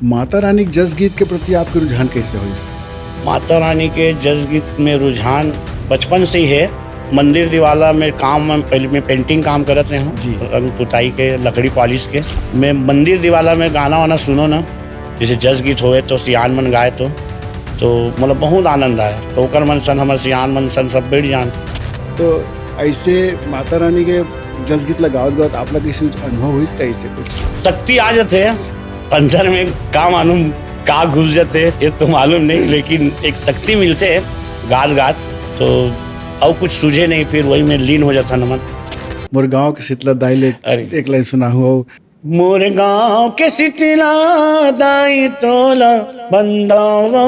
माता रानी के जस गीत के प्रति आपके रुझान कैसे हुई? माता रानी के जस गीत में रुझान बचपन से ही है। मंदिर दिवाला में काम पहले में पेंटिंग काम करते हैं जी। रंग पुताई के, लकड़ी पॉलिश के। मैं मंदिर दिवाला में गाना वाना सुनो ना, जैसे जस गीत होए तो सियान मन गाए तो मतलब बहुत आनंद आए। तो ओकर मन सन हमारे सियान मन सन सब बैठ जान। तो ऐसे माता रानी के जस गीत लगावत गावत आप लोग कैसे अनुभव हुई कैसे कुछ? शक्ति आ जाते हैं अंदर में, का मालूम का घुस जाते ये तो मालूम नहीं, लेकिन एक शक्ति मिलते है गात तो और कुछ सूझे नहीं, फिर वही में लीन हो जाता नमन। मोर गाँव के शीतला दाई ले एक लाइन सुना हुआ। मोर गाँव के शीतला दाई तोला बंदावा,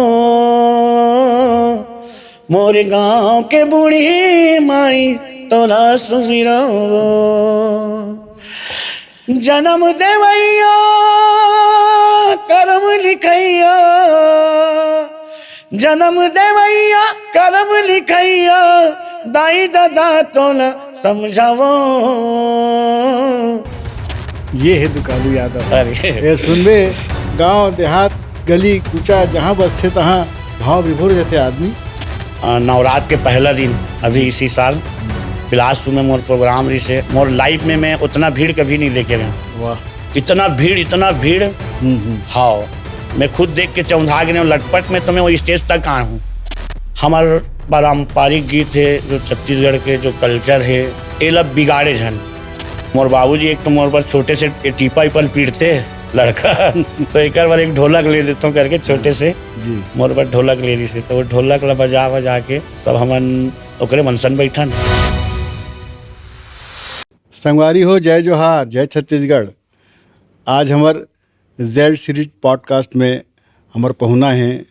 मोर गाँव के बूढ़ी माई तोला सुमिरावा। जन्म देवैया कर्म लिखैया, जन्म देवैया कर्म लिखैया, दाई दादा तोला समझावो। ये है दुकालू यादव। अरे ये सुनबे गांव देहात गली कूचा जहाँ बसते तहाँ भाव विभोर जाते आदमी। नवरात्र के पहला दिन अभी इसी साल बिलासपुर में मोर प्रोग्राम रही से, मोर लाइफ में मैं उतना भीड़ कभी नहीं देखे रहे। वाह, इतना भीड़। हाँ, मैं खुद देख के चौंधा गए लटपट में। तो मैं वो स्टेज तक आया हूँ। हमारे पारंपरिक गीत है जो छत्तीसगढ़ के जो कल्चर है, ये लब बिगाड़े जन। मोर बाबूजी एक तो मोर पर छोटे से टीपा ईपल पीटते लड़का तो एक बार एक ढोलक ले देता हूँ करके छोटे से जी। मोर पर ढोलक ले रही से, तो वो ढोलक ला बजा के सब हमन ओकरे मनसन बैठन। संगवारी हो, जय जोहार, जय छत्तीसगढ़। आज हमार जेड सीरीज पॉडकास्ट में हमार पहुना है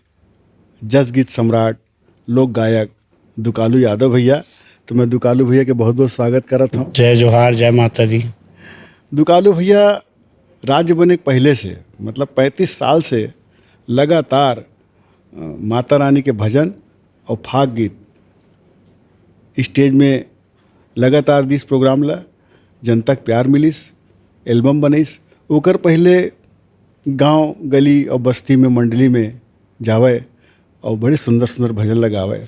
जस गीत सम्राट लोक गायक दुकालू यादव भैया। तो मैं दुकालू भैया के बहुत बहुत स्वागत करत हूँ। जय जोहार, जय माता दी। दुकालू भैया राज्य बने के पहले से मतलब 35 साल से लगातार माता रानी के भजन और फाग गीत स्टेज में लगातार दिस प्रोग्राम ला जनता के प्यार मिलिस, एल्बम बनिस। ओकर पहले गांव गली और बस्ती में मंडली में जावे और बड़े सुंदर सुंदर भजन लगावे।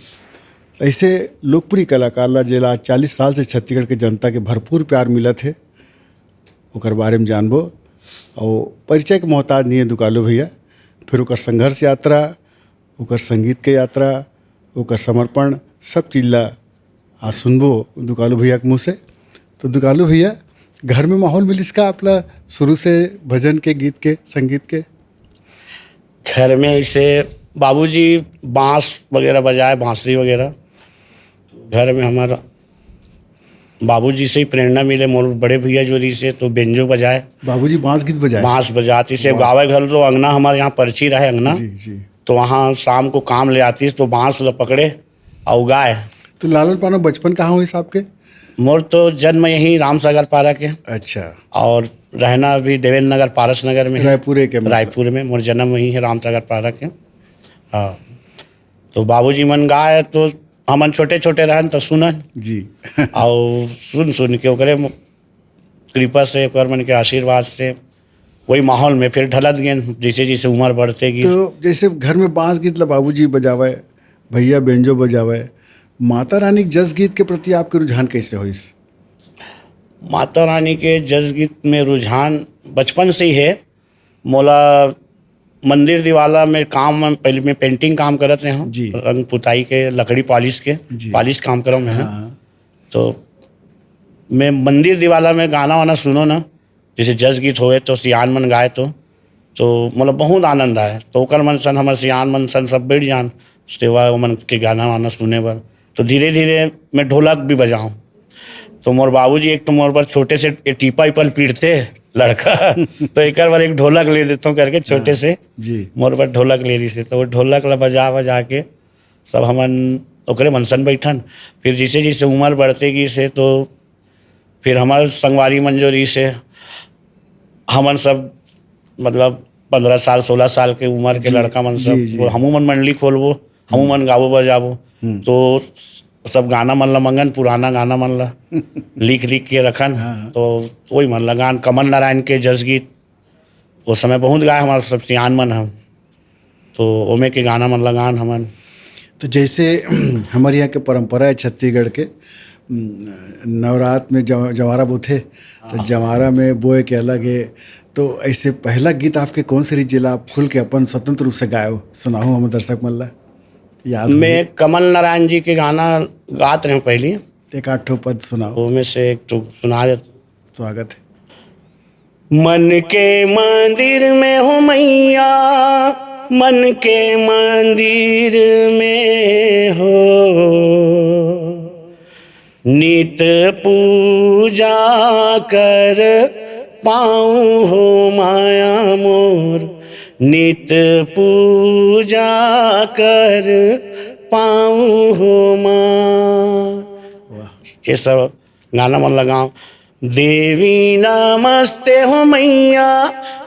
ऐसे लोकप्रिय कलाकार ला जेला 40 साल से छत्तीसगढ़ के जनता के भरपूर प्यार मिलत है, ओकर बारे में जानबो। और परिचय के मोहताज नहीं है दुकालू भैया। फिर ओकर संघर्ष यात्रा, ओकर संगीत के यात्रा, ओकर समर्पण, सब चीज़ ला आज सुनबो दुकालू भैया के मुँह से। तो दुकालू भैया, घर में माहौल मिलिस का आपला शुरू से भजन के, गीत के, संगीत के? घर में ऐसे बाबूजी बांस वगैरह बजाए, बांसुरी वगैरह। घर में हमारा बाबूजी से ही प्रेरणा मिले। मोर बड़े भैया जो रही से तो बेंजो बजाए, बाबूजी बांस गीत बजाए? बांस बजाती से गावे घर तो अंगना हमारे यहाँ पर्ची रहे अंगना जी जी। तो वहाँ शाम को काम ले आती तो बांस ल पकड़े और गाए। तो लालन पानो बचपन कहाँ हुई साहब के? मोर तो जन्म यहीं रामसागर पारा के, अच्छा। और रहना अभी देवेंद्र नगर पारस नगर में, रायपुर के? रायपुर में मोर जन्म वहीं है रामसागर पारा के। हाँ, तो बाबूजी मन गाए तो हमन छोटे छोटे रहन तो सुनन जी और सुन के ओकरे कृपा से, ओकर मन के आशीर्वाद से वही माहौल में फिर ढलत गए जैसे जैसे उम्र बढ़ते गई। तो जैसे घर में बांस गीत ला बाबूजी बजावे, भैया बेंजो बजावे, माता रानी के जस गीत के प्रति आपके रुझान कैसे हुई? माता रानी के जस गीत में रुझान बचपन से ही है। मोला मंदिर दिवाला में काम पहले में पेंटिंग काम करते हैं जी। रंग पुताई के, लकड़ी पॉलिश के, पॉलिश काम करो मैं। हाँ। तो मैं मंदिर दिवाला में गाना वाना सुनो ना, जैसे जस गीत होए तो सियान मन गाए तो मतलब बहुत आनंद आए। तो ओकर मन सन हमारे सियान मन सन सब बैठ जान सेवा मन के गाना वाना सुने पर। तो धीरे धीरे मैं ढोलक भी बजाऊँ। तो मोर बाबूजी एक तो मोर पर छोटे से टीपा ईपल पीटते लड़का तो एक बार एक ढोलक ले देता हूँ करके छोटे से जी। मोर पर ढोलक ले रही से, तो वो ढोलक ला बजा के सब हमन ओकरे मनसन बैठन। फिर जैसे जैसे उम्र बढ़ते गई से तो फिर हमारे संगवारी मंजूरी से हमन सब मतलब 15 साल 16 साल के उम्र के लड़का मन सब हमू मन मंडली खोलबो, हमू मन गाबो बजाबो। तो सब गाना मन ला मंगन, पुराना गाना मन ला लिख के रखन। तो वही मन लगान कमल नारायण के जस गीत उस समय बहुत गाय हमारे सब सियान मन हम, तो ओमे के गाना मन लगान हमन। तो जैसे हमारे यहाँ के परंपरा है छत्तीसगढ़ के, नवरात्र में जवारा बोथे, तो जवारा में बोए के अलग है। तो ऐसे पहला गीत आपके कौन से जिला आप खुल के अपन स्वतंत्र रूप से गाए हो, सुनाओ हम दर्शक मन ला याद हो? मैं कमल नारायण जी के गाना गात रहे पहले, एक आठ ठो पद सुनाओ। वो में से एक तो सुना दे। स्वागत है। मन के मंदिर में हो मैया, मन के मंदिर में हो, नित पूजा कर पाऊँ हो माया मोर, नित पूजा कर पाऊँ हो माँ। ये सब गाना मन लगाओ। देवी नमस्ते हो मैया,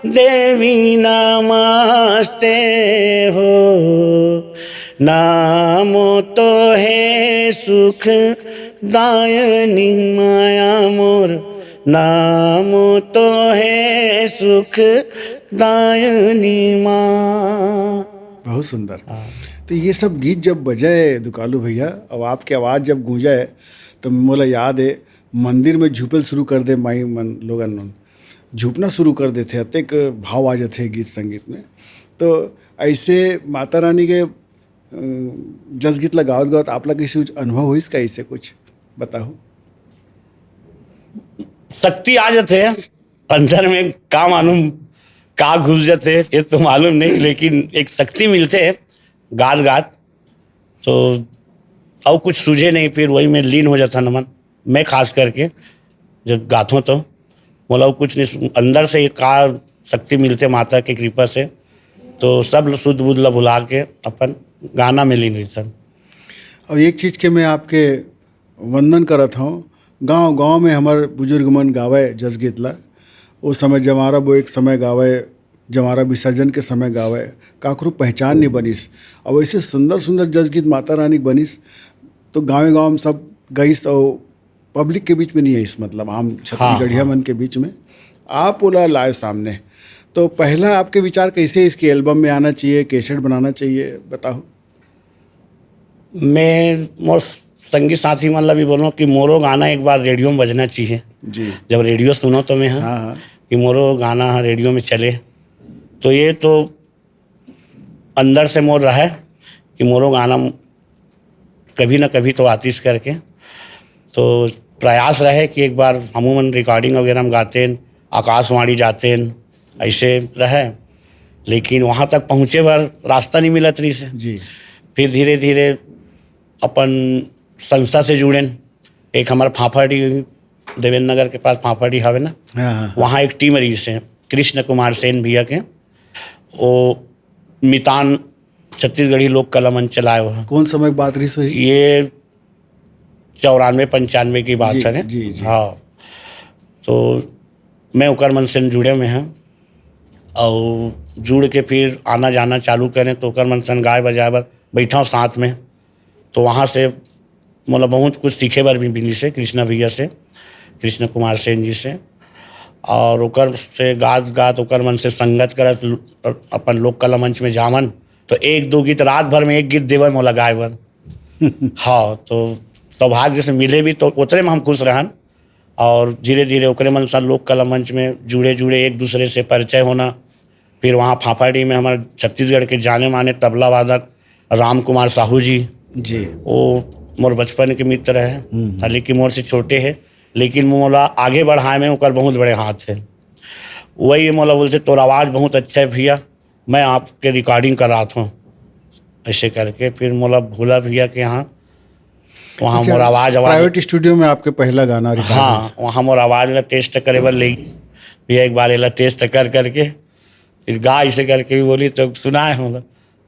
देवी नमस्ते हो, नामो तो है सुख दायनी माया मोर, नामो तो है सुख दायनी माँ। बहुत सुंदर। तो ये सब गीत जब बजाए दुकालू भैया, और आपकी आवाज़ जब गूंजाए, तो मोला याद है मंदिर में झुपल शुरू कर दे माई मन लोगन झुपना शुरू कर देते, अतेक भाव आ जाते गीत संगीत में। तो ऐसे माता रानी के जस गीत लगावत गावत आप लोग कैसे अनुभव हुई इसका, ऐसे कुछ बताओ। शक्ति आ जाते अंदर में, का मालूम का घुस जाते ये तो मालूम नहीं, लेकिन एक शक्ति मिलते है गात गात, तो और कुछ सूझे नहीं, फिर वही में लीन हो जाता न मन। मैं खास करके जब गाता हूँ तो बोला कुछ नहीं, अंदर से का शक्ति मिलते माता की कृपा से, तो सब शुद्ध बुद्ध ला भुला के अपन गाना में लीन रहता। और एक चीज़ के मैं आपके वंदन करत हूँ, गांव गांव में हमारे बुजुर्ग मन गावे जस गीत ला, उस समय जमारा वो एक समय गावे, जमारा विसर्जन के समय गावे, काकरू पहचान नहीं बनिस। और ऐसे सुंदर सुंदर जस गीत माता रानी बनिस, तो गाँव गाँव में सब गईस, और पब्लिक के बीच में नहीं है इस, मतलब आम छत्तीसगढ़िया मन के बीच में आप बोला लाए सामने। तो पहला आपके विचार कैसे इसकी एल्बम में आना चाहिए, कैसेट बनाना चाहिए, बताओ। मैं मोर संगी साथी मन ला भी बोलूँ कि मोरो गाना एक बार रेडियो में बजना चाहिए जी। जब रेडियो सुनो तो मैं हाँ कि मोरो गाना रेडियो में चले, तो ये तो अंदर से मोर रहा है कि मोरो गाना कभी ना कभी तो आतिश करके, तो प्रयास रहे कि एक बार हमूमन रिकॉर्डिंग वगैरह में गाते हैं, आकाशवाणी जाते हैं, ऐसे रहे, लेकिन वहाँ तक पहुँचे बार रास्ता नहीं मिला तरी से जी। फिर धीरे धीरे अपन संस्था से जुड़े। एक हमारा फाफाडी देवेंद्र नगर के पास फाफाडी हवे ना, हाँ। वहाँ एक टीम रही से कृष्ण कुमार सेन भैया के, वो मितान छत्तीसगढ़ी लोक कला मंच चलाए हुआ। कौन समय की बात रही सो? ये 94-95 की बात है। जी। हाँ, तो मैं उकर मन से जुड़े में हैं, और जुड़ के फिर आना जाना चालू करें, तो उकर मन से गाय बजाए बर बैठा साथ में, तो वहाँ से मतलब बहुत कुछ सीखे बर भी मिली से कृष्णा भैया से, कृष्ण कुमार सेन जी से, और ओकर से गात गात ओकर मन से संगत करत अपन लोक कला मंच में जावन, तो एक दो गीत रात भर में एक गीत देवर मोला गाय बर। हाँ, तो सौभाग्य से मिले भी, तो उतरे में हम खुश रहन, और धीरे धीरे ओकरे मन सा लोक कला मंच में जुड़े जुड़े एक दूसरे से परिचय होना। फिर वहाँ फाफाडी में हमारे छत्तीसगढ़ के जाने माने तबला वादक राम कुमार साहू जी, वो मोर बचपन के मित्र है, हालांकि मोर से छोटे है, लेकिन मोला आगे बढ़ाए में ओकर बहुत बड़े हाथ है। वही मोला बोलते तोर आवाज़ बहुत अच्छा है भैया, मैं आपके रिकॉर्डिंग कर रहा था, ऐसे करके फिर मोला भूला भैया के यहाँ, वहाँ मोर आवाज़ प्राइवेट स्टूडियो में आपके पहला गाना रिकॉर्ड? हाँ, वहाँ मोर आवाज़ ला टेस्ट करे बर ले भैया, एक बार एला टेस्ट कर करके फिर गा ऐसे करके भी बोली, तो सुनाए हम,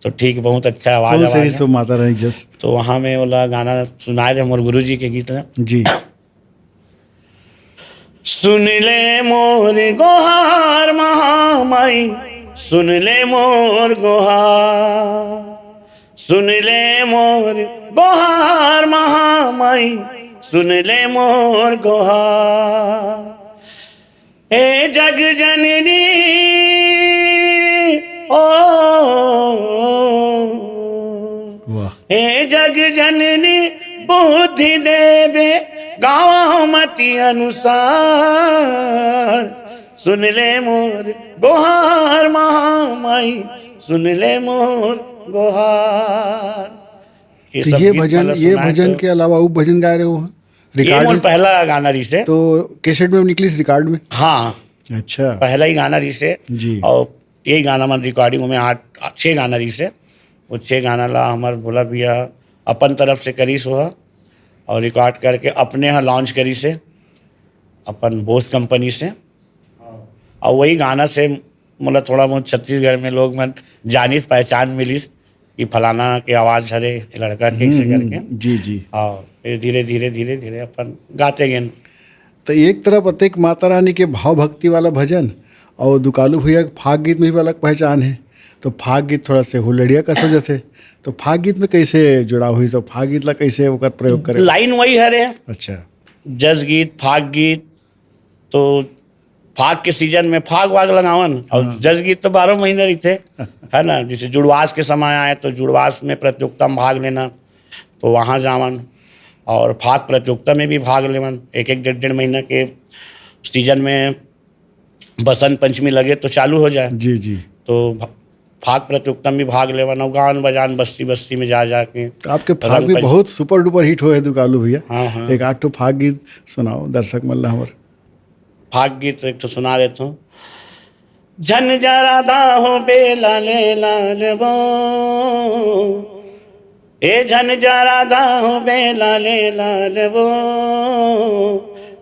तो ठीक, बहुत अच्छा आवाज़ है। माता रानी जस, तो वहाँ में वाला गाना सुनाए थे मोर गुरु जी के गीत ना जी। सुन ले मोर गोहार महामाई, सुन ले मोर गोहार, सुन ले मोर गोहार महामाई, सुन ले मोर गोहार, ए जग जननी ओ वाह। हे जग जननी बुद्धि देवे गाँव मति अनुसार, सुन ले मोर गोहार महामाई, सुन ले मोर गोहार। तो सब ये गीत भजन, मतलब ये सुना है भजन तो, के अलावा वो भजन गा रहे हो ये रिकॉर्ड मोर में? पहला गाना रही से। तो कैसेट में निकली इस रिकॉर्ड में? हाँ, अच्छा पहला ही गाना रही से। जी। और यही गाना मन रिकॉर्डिंग में 6 गाना रही से। वो 6 गाना ला हमार भोला भैया अपन तरफ से करी सो है, और रिकॉर्ड करके अपने यहाँ लॉन्च करी से अपन बोस कंपनी से। और वही गाना से मतलब थोड़ा बहुत छत्तीसगढ़ में लोग मन जानिस पहचान मिलिस कि फलाना के आवाज़ हरे लड़का के से करके। जी जी। और फिर धीरे धीरे धीरे धीरे अपन गाते गए। तो एक तरफ अतिक माता रानी के भाव भक्ति वाला भजन, और दुकालू भैया के फाग गीत में भी अलग पहचान है। तो फाग गीत थोड़ा से हुलड़िया का सोचत है, तो फाग गीत में कैसे जुड़ाव हुई? तो फाग गीत ला कैसे ओकर प्रयोग करे? लाइन वही हरे, अच्छा जस गीत फाग गीत। तो फाग के सीजन में फाग वाग लगावन, और जस गीत तो 12 महीने रहते है ना। जैसे जुड़वास के समय आए तो जुड़वास में प्रतियोगिता में भाग लेना, तो वहाँ जावन। और फाग प्रतियोगिता में भी भाग लेवन। 1-1 महीना के सीजन में बसंत पंचमी लगे तो चालू हो जाए, जी जी। तो फाग प्रतियोगिता में भी भाग लेवन। और गान बजान बस्ती बस्ती में जा जाके। तो आपके फाग भी बहुत सुपर डुपर हिट हुए दुकालू भैया। हाँ हाँ। एक 8 फाग गीत सुनाओ दर्शक मल्ला हमार। फाग गीत एक तो सुना देता हूँ। झन जरा दाहो बेला ले लाल वो, ए झन जरा दाहो बेला ले लाल वो,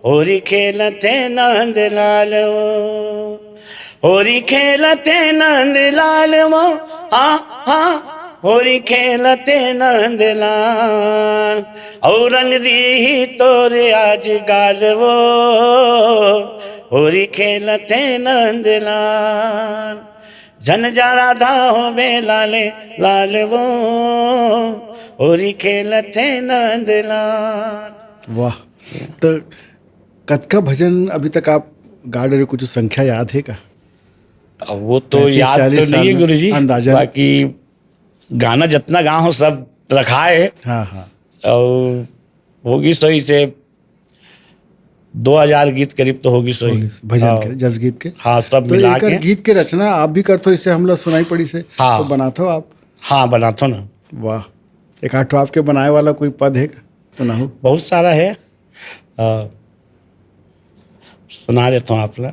होरी खेलते नंद लाल वो, होरी खेलते नंद लाल वो, हाँ हाँ होरी खेलते नंद लाल, और रंग दी तोरे आज गाल वो, होरी खेलते नंद लाल। झन जा राधा हो बे लाले लाल वो, होरी खेलते नंद लाल। वाह। तो कतका भजन अभी तक आप गा रहे हो, कुछ संख्या याद है का? अब वो तो 35-40 याद तो साल नहीं है में गुरुजी, अंदाजन। बाकी गाना जितना गा हो सब रखा है। हाँ हाँ। और होगी सही से 2000 गीत करीब तो होगी सही भजन के, जस गीत के। हाँ, सब तो मिला एक के। गीत के रचना आप भी करते हो, इससे हम लोग सुनाई पड़ी से। हाँ। तो बनाते हो आप? हाँ, बनाता हूँ ना। वाह। एक आठ आपके बनाए वाला कोई पद है का? तो ना हो। बहुत सारा है, सुना देता हूँ आप लोग।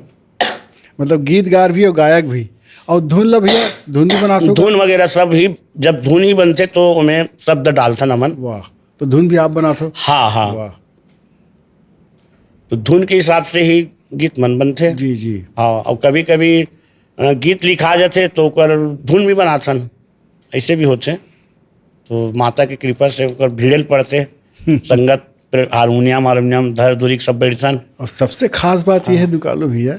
मतलब गीतगार भी और गायक भी, और धुन ला भैया, धुन भी बनाते हो? धुन वगैरह सब ही, जब धुन ही बनते तो उनमें शब्द डालता ना मन। वाह। तो धुन भी आप बनाते हो? हाँ हाँ। वाह। तो धुन के हिसाब से ही गीत मन बनते। जी जी। हाँ, और कभी कभी गीत लिखा जाते तो ओकर धुन भी बनाथन, ऐसे भी होते। तो माता की कृपा से ओकर भिड़ल पड़ते संगत, हारमोनियम धर धुरिक सब बैठन। और सबसे खास बात यह है दुकालू भैया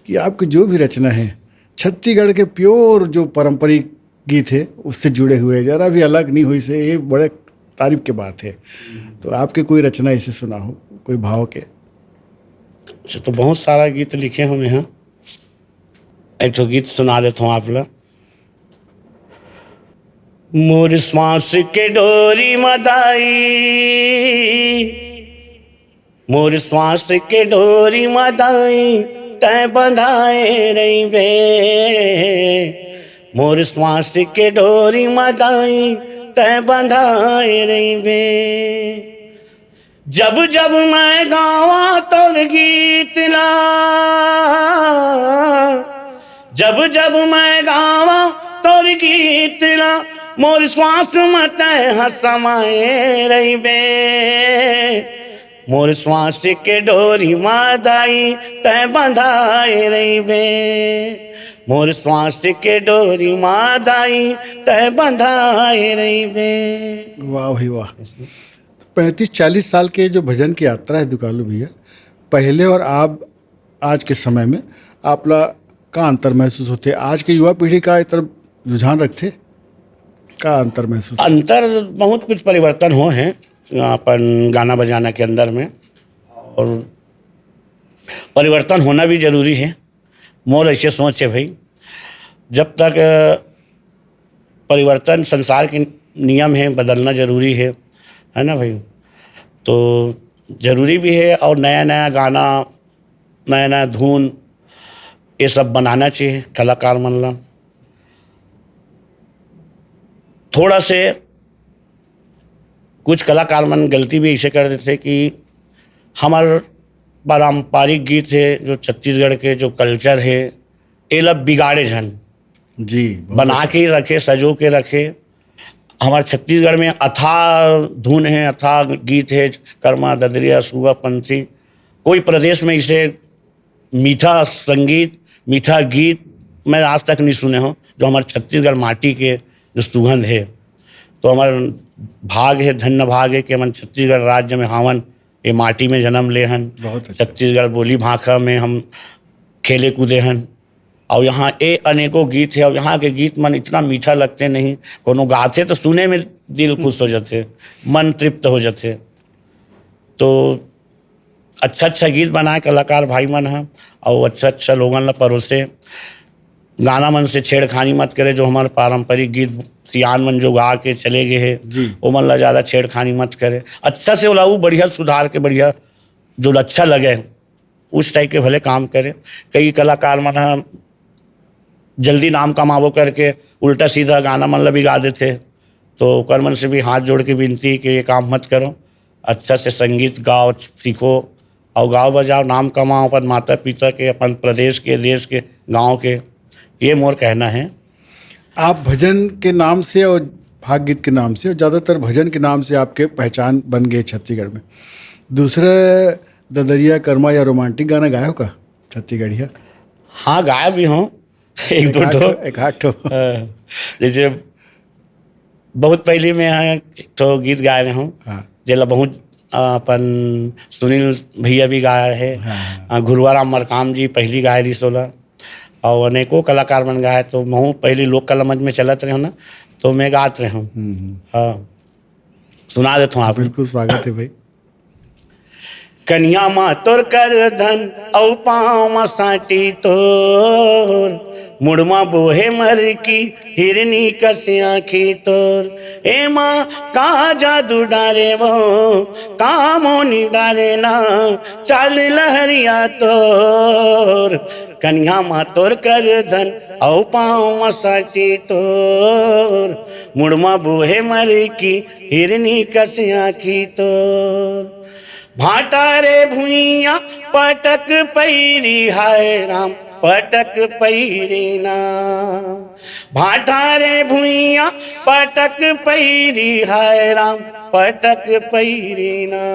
कि आपकी जो भी रचना है छत्तीसगढ़ के प्योर जो पारंपरिक गीत है उससे जुड़े हुए, जरा भी अलग नहीं हुई से, ये बड़े तारीफ की बात है। तो आपके कोई रचना ऐसे सुना हो, कोई भाव के? तो बहुत सारा गीत लिखे हुए हैं। एक तो गीत सुना देता हूँ आप लोग। मोर श्वास के डोरी मदाई, मोर श्वास के डोरी मदाई, तय बंधाए रही बे, मोर श्वास के डोरी मदाई, तय बंधाए रही बे। जब जब मैं गावा तोर गीत ला, जब जब मैं गावा तोर गीत ला, मोर श्वास मत हसमाए रही बे, मोर श्वास के डोरी मादाई तय बंधाए रही बे, मोर श्वास के डोरी मादाई तय बंधाए रही बे। वाह भाई वाह। 35-40 साल के जो भजन की यात्रा है दुकालू भैया, पहले और आप आज के समय में आप ला का अंतर महसूस होते? आज के युवा पीढ़ी का इतना रुझान रखते का अंतर महसूस? अंतर बहुत कुछ परिवर्तन हो हैं अपन गाना बजाना के अंदर में, और परिवर्तन होना भी जरूरी है। मोर ऐसे सोच है भाई, जब तक परिवर्तन संसार के नियम है, बदलना ज़रूरी है ना भाई। तो ज़रूरी भी है, और नया नया गाना, नया नया धुन, ये सब बनाना चाहिए कलाकार मन ला। थोड़ा से कुछ कलाकार मन गलती भी ऐसे कर देते कि हमारे पारंपरिक गीत है जो छत्तीसगढ़ के जो कल्चर है, ये लब बिगाड़े झन जी, बहुत बना के ही रखे, सजो के रखे। हमारे छत्तीसगढ़ में अथाह धुन है, अथाह गीत है, कर्मा, ददरिया, सुगा, पंथी। कोई प्रदेश में इसे मीठा संगीत, मीठा गीत मैं आज तक नहीं सुने हो जो हमारे छत्तीसगढ़ माटी के जो सुगंध है। तो हमारा भाग है, धन्य भाग है कि हम छत्तीसगढ़ राज्य में हावन, ये माटी में जन्म ले हन। बहुत अच्छा। छत्तीसगढ़ बोली भाषा में हम खेले कूदे हन, और यहाँ ये अनेकों गीत है, और यहाँ के गीत मन इतना मीठा लगते नहीं, कोनो गाते तो सुने में दिल खुश हो जाते, मन तृप्त हो जाते। तो अच्छा अच्छा गीत बनाए कलाकार भाई मन है, और अच्छा अच्छा लोगन ला परोसे। गाना मन से छेड़खानी मत करे, जो हमारे पारंपरिक गीत सियान मन जो गा के चले गए हैं वो मन ला ज़्यादा छेड़खानी मत करे। अच्छा से बोला वो बढ़िया सुधार के, बढ़िया जो अच्छा लगे उस टाइप के भले काम करे। कई कलाकार मन जल्दी नाम कमावो करके उल्टा सीधा गाना मन ला भी गा देते। तो ओकर मन से भी हाथ जोड़ के विनती कि ये काम मत करो, अच्छा से संगीत गाओ, सीखो और गाओ बजाओ, नाम कमाओ अपन माता पिता के, अपन प्रदेश के, देश के, गांव के। ये मोर कहना है। आप भजन के नाम से और भाग गीत के नाम से, और ज़्यादातर भजन के नाम से आपके पहचान बन गए छत्तीसगढ़ में। दूसरे ददरिया, कर्मा या रोमांटिक गाना गाए हो का छत्तीसगढ़िया? हाँ, गाया भी हूँ एक आध ठो। जैसे बहुत पहले में एक तो गीत गाए रहे हूँ। हाँ। जेला बहुत अपन सुनील भैया भी गाया है। हाँ। गुरुवाराम मरकाम जी पहली गाए रही सोला, और अनेकों कलाकार बन गाए। तो मैं पहले लोक कला मंच में चलत रहे हो ना, तो मैं गात रहे हूँ। हाँ, सुना देता हूँ आप। बिल्कुल स्वागत है भाई। कन्या माँ तोर कर धन औ पाँव मा साटी तोर, मुड़मा बोहे मर की हिरनी कस आँखी तोर। ए माँ का जादू डारे वो, का मोनी डारे ना, चाल लहरिया तोर। कन्या माँ तोर कर धन औ पाँव मा साटी तोर, मुड़मा बोहे मर की हिरनी कस आँखी तोर। भाटा रे भुइया पटक पैरी, हाय राम पटक पैरी ना। भाटा रे भुइया पटक पैरी, हाय राम पटक पैरी ना।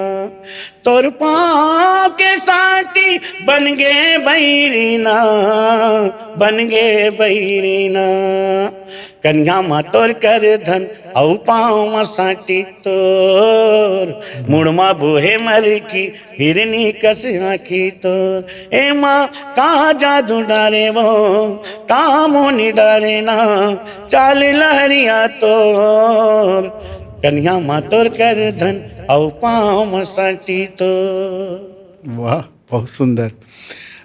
तोर पाँव के साथी बन गे बैरी ना, बन गे बैरी ना। कन्या माँ तोर कर धन औ पाँव मा साटी तोर, मुड़मा बोहे मर की हिरनी कस आँखी तोर। ए माँ कहाँ जादू डारे वो, कहाँ मोनी डारे ना, चाल लहरिया तोर। कन्या माँ तोर कर धन औ पाँव मा साटी तोर। वाह, बहुत सुंदर।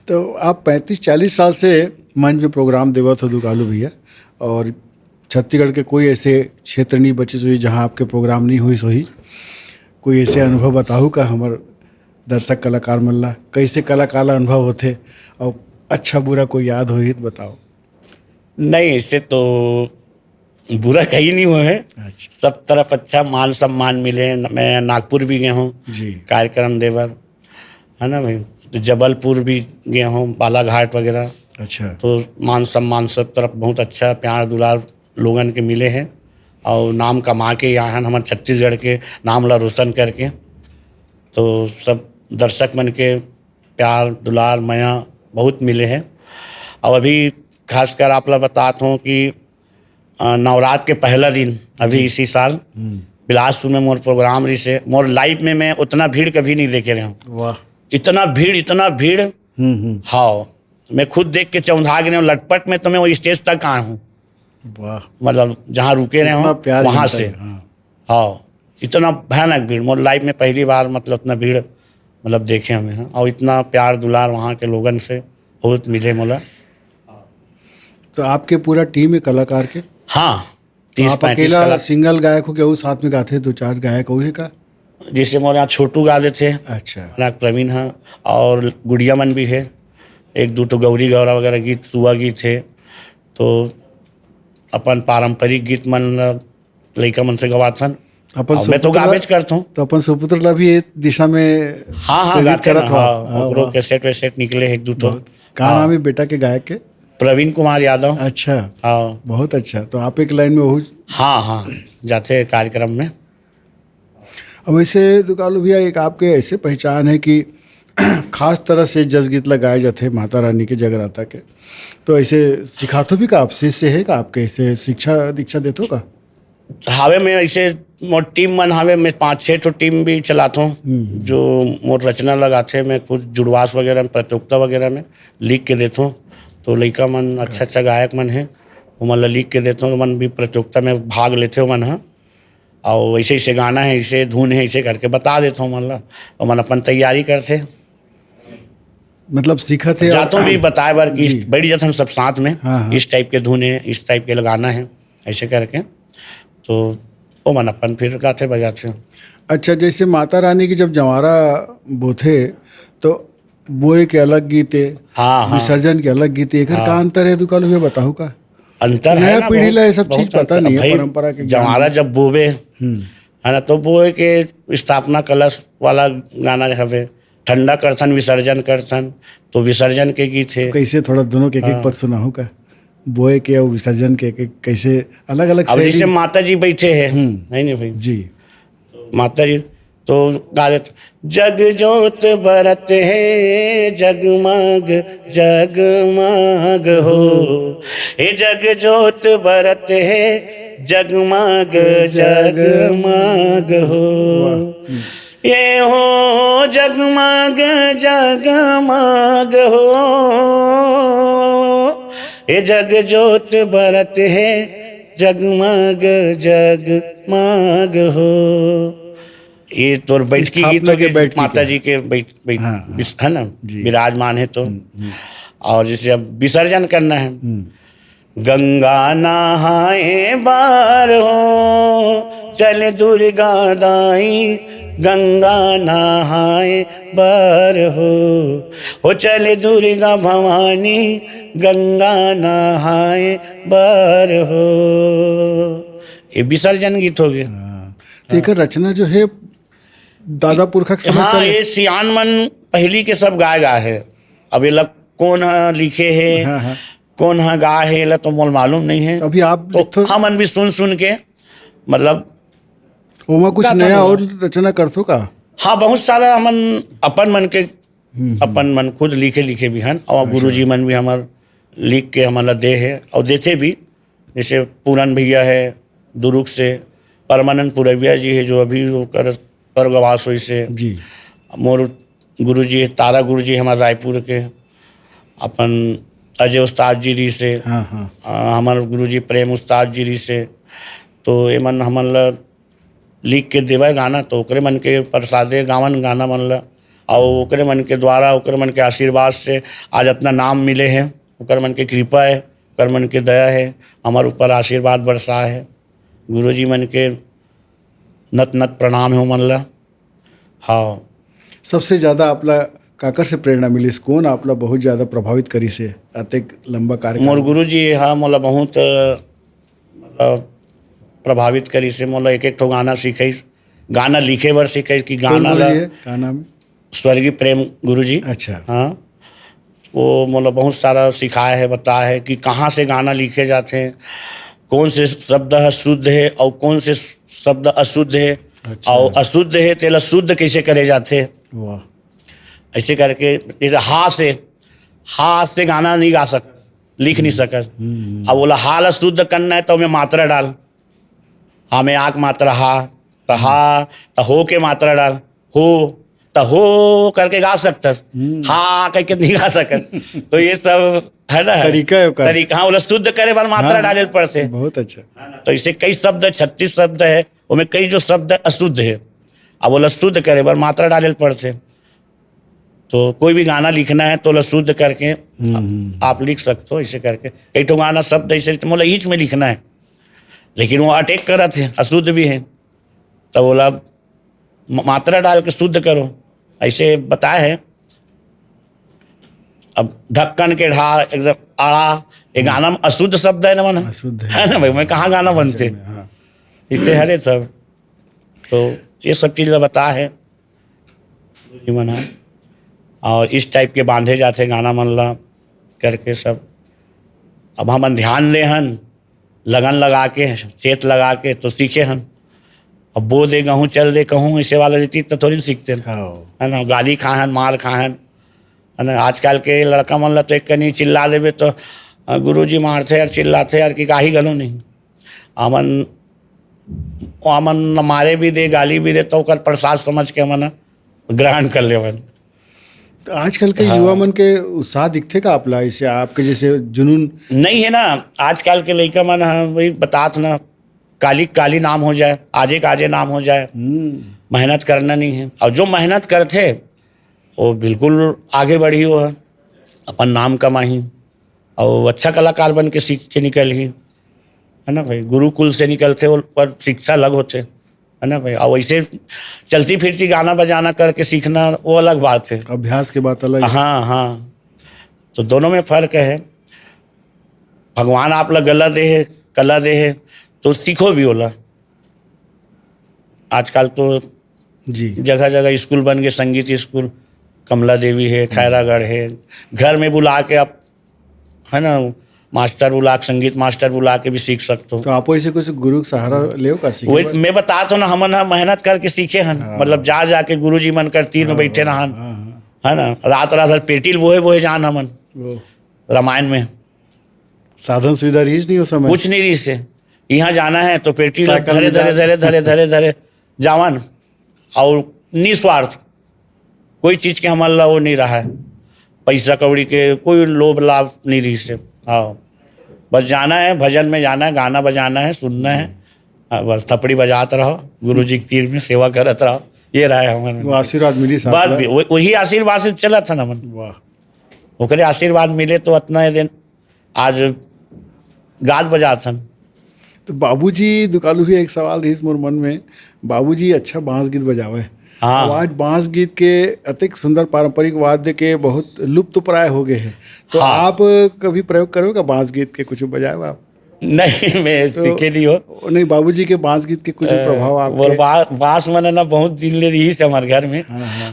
तो आप 35-40 साल से मंच में प्रोग्राम देवत हो दुकालू भैया, और छत्तीसगढ़ के कोई ऐसे क्षेत्र नहीं बचे सोई जहाँ आपके प्रोग्राम नहीं हुई सोई। कोई ऐसे अनुभव बताओ का हमार दर्शक कलाकार मन ला, कैसे कलाकार अनुभव होते, और अच्छा बुरा कोई याद हो तो बताओ। नहीं, इससे तो बुरा कहीं नहीं हुआ है। अच्छा। सब तरफ अच्छा मान सम्मान मिले। मैं नागपुर भी गया हूँ जी। कार्यक्रम देवर, है ना भाई। तो जबलपुर भी गया हूँ, बालाघाट वगैरह। अच्छा। तो मान सम्मान सब तरफ बहुत अच्छा प्यार दुलार लोगन के मिले हैं, और नाम कमा के यहाँ हमारे छत्तीसगढ़ के नाम ला रोशन करके। तो सब दर्शक मन के प्यार दुलार माया बहुत मिले हैं। और अभी खासकर आप लोग बताता हूँ कि नवरात्र के पहला दिन अभी इसी साल बिलासपुर में मोर प्रोग्राम रही से, मोर लाइफ में मैं उतना भीड़ कभी नहीं देखे रहा हूँ। वाह, इतना भीड़। हाँ, मैं खुद देख के चौंधा गए हूँ। लटपट में तो मैं वो स्टेज तक आया हूँ। वाह, मतलब जहाँ रुके रहे हो वहाँ से। हाँ, इतना भयानक भीड़ मोर लाइफ में पहली बार, मतलब इतना भीड़ मतलब देखे हमें। और इतना प्यार दुलार वहाँ के लोगन से बहुत मिले मोला। तो आपके पूरा टीम है कलाकार के? हाँ, तो 30-35 आप अकेला कलाकार। सिंगल गायक हो क्या? वो साथ में गाते 2-4 गायक वही का? जिससे मोर यहाँ छोटू गा देते हैं, अच्छा। हमारा प्रवीण है, और गुड़िया मन भी है, एक दो तो गौरी गौरा वगैरह गीत सुआ गीत है। तो अपन पारंपरिक गीत मन लइका मन से गवाथन, अपन और मैं तो सुपुत्र गावेज करता हूँ। तो अपन सुपुत्र ला भी ये दिशा में हाँ हाँ, प्रेरित गाते ना, करत हो हाँ, आप? हाँ, ओकरो वाह। कैसेट वैसेट निकले एक दो तो। बहुत। का हाँ। नाम है बेटा के गायक के? प्रवीण कुमार यादव। अच्छा, हाँ बहुत अच्छा। तो आप एक लाइन में हो। हाँ हाँ, जाते हैं कार्यक्रम में। अब वैसे दुकालू भैया एक आपके ऐसे पहचान है कि खास तरह से जस गीत लगाए जाते हैं माता रानी के जगराता के, तो ऐसे सिखातो भी का आप शिष्य है का आपके? ऐसे शिक्षा दीक्षा देते हो का? हावे में ऐसे मोर टीम मन हावे में 5-6 तो टीम भी चलाता हूँ, जो मोर रचना लगाते मैं खुद जुड़वास वगैरह में, प्रतियोगिता वगैरह में लिख के देता हूँ। तो लइका मन अच्छा अच्छा गायक मन है, वो मन ला लिख के देता हूँ, मन भी प्रतियोगिता में भाग लेते हो मन हाँ। और ऐसे ऐसे गाना है, ऐसे धुन है, ऐसे करके बता देता हूँ मन ला, और मन अपन तैयारी करते मतलब सीखा थे जाता हूँ भी बताए बार कि जी। बैठ जाते हम सब साथ में, हाँ, हाँ। इस टाइप के धुन है, इस टाइप के लगाना है, ऐसे करके तो वो मन अपन फिर गाते बजाते हैं। अच्छा, जैसे माता रानी की जब जवारा बोथे तो बोए के अलग गीत है, हाँ हाँ, विसर्जन के अलग गीत है, एकर का अंतर है दुकालू भैया बताओ का? अंतर है नया ना, पीढ़ी बहुत- ला ये सब बहुत चीज पता अंतर। नहीं है, भाई, परंपरा के ज्ञान जवारा में। जब बोवे है ना, तो बोए के स्थापना कलश वाला गाना हवे, ठंडा करथन विसर्जन करथन, तो विसर्जन के गीत है। कैसे थोड़ा दोनों के एक एक पद सुनाओ का? बोए के और विसर्जन के एक कैसे अलग अलग अब जैसे शैली? माता जी बैठे हैं, नहीं भाई, जी। माता जी तो गा देते, जग जोत बरत है जगमग जगमग हो, हे जग जोत बरत है जगमग जगमग हो, ये हो जगमग जगमग हो, ये जग जोत बरत है जगमग जगमग हो। ये तो बैठकी गीत स्थापना हो के गई, बैठकी माता के। जी के बैठ बैठ हाँ, हाँ। है ना, जी। विराजमान है तो। और जैसे अब विसर्जन करना है, गंगा नहाए बार हो, चल दुर्गा दाई गंगा नहाए बार हो चल दुर्गा भवानी गंगा नहाए बार हो। ये विसर्जन गीत हो गया। तो एकर रचना जो है दादा पुरखा के समय हाँ, चले? ये सियान मन पहली के सब गाय गा है। अब ये लग कौन लिखे है, हाँ, हाँ। कौन है गा है, ये तो मोल मालूम नहीं है। तो अभी आप तो हम भी सुन सुन के मतलब ओमा कुछ गाता नया हूँ। और रचना करतो का? हाँ, बहुत सारा हमन अपन मन के अपन मन खुद लिखे लिखे भी हैं, और गुरुजी मन भी हमार लिख के हमारा दे है और देते भी। जैसे पूरन भैया है दुरुक से, परमानंद पुरविया जी है जो अभी वो कर स्वर्गवास हुई से, जी। मोर गुरुजी है तारा गुरुजी हमारे रायपुर के, अपन अजय उस्ताद जी री से, हाँ, हाँ। हमारे गुरुजी प्रेम उस्ताद जी री से। तो ये मन हमन ला लिख के देवा गाना, तो ओकरे मन के प्रसादे गावन गाना मन ला, और ओकरे मन के द्वारा ओकरे मन के आशीर्वाद से आज अपना नाम मिले हैं। ओकर मन के कृपा है, ओकर मन के दया है, हमारे ऊपर आशीर्वाद बरसा है। गुरुजी मन के नत नत प्रणाम है मन ला। हाँ, सबसे ज़्यादा आपला काकर से प्रेरणा मिली? कौन आपला बहुत ज़्यादा प्रभावित करी से अतेक लंबा कार्य? मोर गुरुजी हाँ मोला बहुत मतलब प्रभावित करी से, मोला एक एक ठो गाना सीखे, गाना लिखे बर सीखे कि कौन गाना गुरु ला। जी है? का नाम है? स्वर्गीय प्रेम गुरुजी। अच्छा। हाँ, वो मतलब बहुत सारा सिखाया है, बताया है कि कहाँ से गाना लिखे जाते हैं, कौन से शब्द है शुद्ध है और कौन से शब्द अशुद्ध है। अच्छा। और अशुद्ध है तेला शुद्ध कैसे करे जाते हैं। वाह। ऐसे करके जैसे हाथ से गाना नहीं गा सक, लिख नहीं सकत। अब बोला हाल शुद्ध करना है तो मैं मात्रा डाल, हाँ में आक मात्रा हा तो हो के मात्रा डाल, हो तो हो करके गा सकता, हाँ करके नहीं गा सकत। तो ये सब है ना तरीका है ओकर। तरीका। हाँ, बोला शुद्ध करे बार मात्रा हाँ, डाले पड़ते। बहुत अच्छा। तो इसे कई शब्द 36 शब्द है, उनमें कई जो शब्द अशुद्ध है, अब बोला शुद्ध करे बार मात्रा डाले पड़ते। तो कोई भी गाना लिखना है तो शुद्ध करके आप लिख सकते हो, ऐसे करके कई तो गाना शब्द ऐसे मतलब ईच में लिखना है, लेकिन वो अटैक कर रहे थे, अशुद्ध भी है, तो बोला मात्रा डाल के शुद्ध करो, ऐसे बताया है। अब ढक्कन के ढा एकदम आड़ा, ये गाना में अशुद्ध शब्द है ना, मन अशुद्ध है ना भाई, मैं कहाँ गाना बनते हाँ। इससे हरे सब। तो ये सब चीज़ बता है जी मना, और इस टाइप के बांधे जाते गाना मन ला करके सब। अब हम ध्यान दे हन, लगन लगा के, चेत लगा के तो सीखे हन। अब बो दे गहूँ चल दे कहूँ, ऐसे वाला रीति तो थोड़ी सीखते हैं, हाँ। है ना। गाली खाहन, मार खाहन, है ना। आजकल के लड़का मन ला तो एक कनी चिल्ला देवे तो गुरुजी मारते यार, चिल्लाते यार कि काही गलो नहीं। अमन अमन न मारे भी दे, गाली भी दे, तो ओकर प्रसाद समझ के मन ग्रहण कर ले मन। तो आजकल के युवा मन के उत्साह दिखते का आपला, इसे आपके जैसे जुनून नहीं है ना। आजकल के लड़का मन वही बतात ना, काली काली नाम हो जाए, आजे काजे नाम हो जाए, मेहनत करना नहीं है। और जो मेहनत करते वो बिल्कुल आगे बढ़ी, हो है अपन नाम कमाही और अच्छा कलाकार बन के सीख के निकल ही, है ना भाई। गुरुकुल से निकलते वो पर शिक्षा अलग होते, है ना भाई। और वैसे चलती फिरती गाना बजाना करके सीखना वो अलग बात है, अभ्यास के बात अलग है। हाँ हाँ। तो दोनों में फ़र्क है। भगवान आप लोग गला दे है, कला दे है, तो सीखो भी होला। आजकल तो जी। जगह जगह स्कूल बन गए, संगीत स्कूल, कमला देवी है, खैरागढ़ है, घर में बुला के आप, है ना, मास्टर बुला के, संगीत मास्टर बुला के भी सीख सकते हो। तो आप ऐसे कुछ गुरु का सहारा ले का सीखे वही मैं बता तो ना, हमन मेहनत करके सीखे हन, मतलब जा जाके गुरुजी मन कर तीन में बैठे रहन, है ना। रात रात पेटिल बोहे बोहे जान हमन रामायण में। साधन सुविधा रही नहीं हो समय, कुछ नहीं रही से, यहाँ जाना है तो पेटी साइकिल धरे में धरे धरे धरे धरे धरे जावन, और निस्वार्थ कोई चीज़ के हमारे ला वो नहीं रहा है, पैसा कौड़ी के कोई लोभ लाभ नहीं रही से। हाँ, बस जाना है, भजन में जाना है, गाना बजाना है, सुनना है, बस थपड़ी बजाते रहो, गुरु जी के तीर में सेवा करते रहो, ये रहा है हमारे। वो आशीर्वाद मिली साथ बस में। भी वही आशीर्वाद से चला था ना मन, वाह। ओकरे आशीर्वाद मिले तो इतना दिन आज गात बजाथन। तो बाबूजी दुकालू ही एक सवाल रही मोर मन में, बाबूजी अच्छा बांस गीत बजावे, हाँ। आज बांस गीत के अतिक सुंदर पारंपरिक वाद्य के बहुत लुप्त प्राय हो गए हैं, तो हाँ। आप कभी प्रयोग करोगे बांस गीत के कुछ बजाए आप? नहीं, मैं सीखे नहीं हो। नहीं, बाबूजी के बांस गीत के कुछ प्रभाव और बांस मन ना बहुत दिन ले रही है हमारे घर में,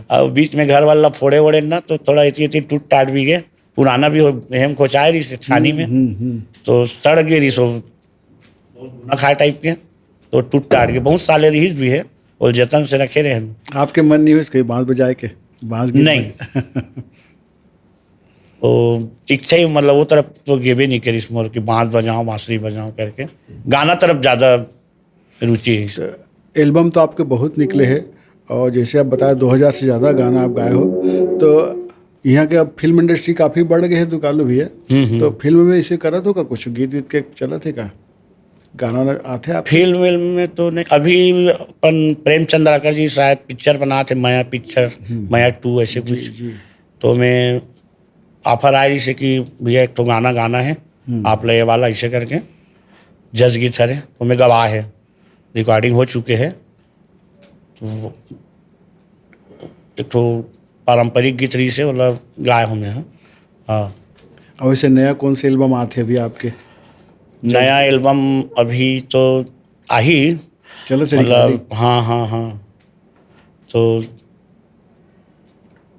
और बीच में घर वाला फोड़े वोड़े ना, तो थोड़ा इतनी टूट टाट भी गए, पुराना भी हो, हेम खोचाए रही से छानी में, तो सड़ गई रही सो खाए टाइप के, तो टूट टाट के बहुत साले रही भी है, और जतन से रखे रहे। आपके मन नहीं हुई इसके बांस बजाए के, बांस गीत नहीं तो इच्छा ही मतलब वो तरफ तो गेबे नहीं करी इस मोर की, बांस बजाऊं बांसुरी बजाऊं करके, गाना तरफ ज़्यादा रुचि है। एल्बम तो आपके बहुत निकले हैं, और जैसे आप बताए 2000 से ज़्यादा गाना आप गाए हो, तो यहाँ के अब फिल्म इंडस्ट्री काफ़ी बढ़ गए है दुकालू भैया, तो फिल्म में इसे करत होगा कुछ गीत वीत के चलत है का, गाना आते आप? फिल्म में तो नहीं, अभी अपन प्रेमचंद राकर जी शायद पिक्चर बनाते, माया पिक्चर, माया 2 ऐसे कुछ, तो मैं ऑफर आई से कि भैया एक तो गाना गाना है आप ले वाला, ऐसे करके जज गीत है, तो मैं गवाह है, रिकॉर्डिंग हो चुके हैं। तो एक तो पारंपरिक गीत रही से मतलब गाए हूँ मैं। हाँ। और वैसे नया कौन से एल्बम आते हैं अभी आपके? नया एल्बम अभी तो आई, चलो मतलब हाँ हाँ हाँ, तो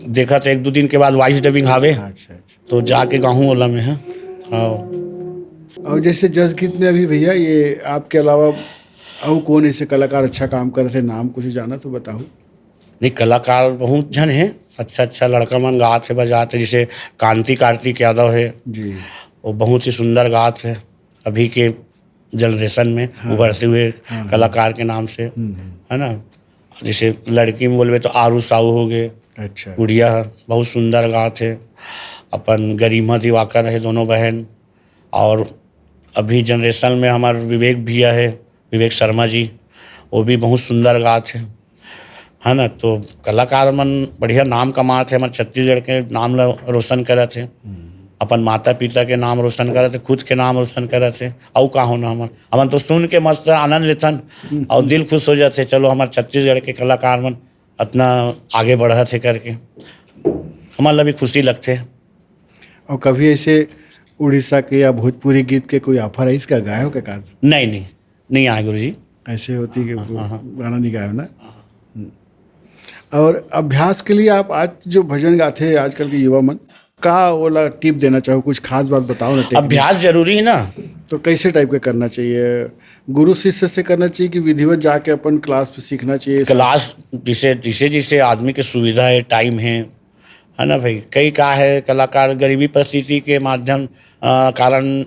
देखा तो 1-2 दिन के बाद वॉइस डबिंग आवे, अच्छा, तो जाके गाँव वाला में है। हाँ। और जैसे जज गीत में अभी भैया ये आपके अलावा और कौन ऐसे कलाकार अच्छा काम कर रहे थे, नाम कुछ जाना तो बताओ। नहीं, कलाकार बहुत जन है, अच्छा अच्छा लड़का मन गात है बजाते, जैसे कांति कार्तिक यादव है जी, वो बहुत ही सुंदर गात है, अभी के जनरेशन में उभरते हुए कलाकार के नाम से, है ना। जैसे लड़की में बोलबे तो आरू साहू हो गए, अच्छा, गुड़िया बहुत सुंदर गात है, अपन गरिमा दिवाकर है, दोनों बहन। और अभी जनरेशन में हमारे विवेक भैया है, विवेक शर्मा जी, वो भी बहुत सुंदर गात है। है ना। तो कलाकार मन बढ़िया नाम कमा थे, हमारे छत्तीसगढ़ के नाम ला रोशन करे थे, अपन माता पिता के नाम रोशन करे थे, खुद के नाम रोशन करे थे। और का होना हमन हमन तो सुन के मस्त आनंद लेथन और दिल खुश हो जाते, चलो हमारे छत्तीसगढ़ के कलाकार मन इतना आगे बढ़ा थे करके हमारे ला भी खुशी लगते। और कभी ऐसे उड़ीसा के या भोजपुरी गीत के कोई ऑफर है इसका गाए हो क्या? नहीं नहीं नहीं आए गुरु जी। ऐसे होती कि गाना नहीं गाए हो ना। और अभ्यास के लिए आप आज जो भजन गाते हैं आजकल के युवा मन का वाला टिप देना चाहो, कुछ खास बात बताओ ना। अभ्यास जरूरी है ना। तो कैसे टाइप का करना चाहिए? गुरु शिष्य से करना चाहिए कि विधिवत जाके अपन क्लास पे सीखना चाहिए? क्लास जिसे जिसे जिसे आदमी की सुविधा है, टाइम है ना भाई। कई का है कलाकार गरीबी परिस्थिति के माध्यम कारण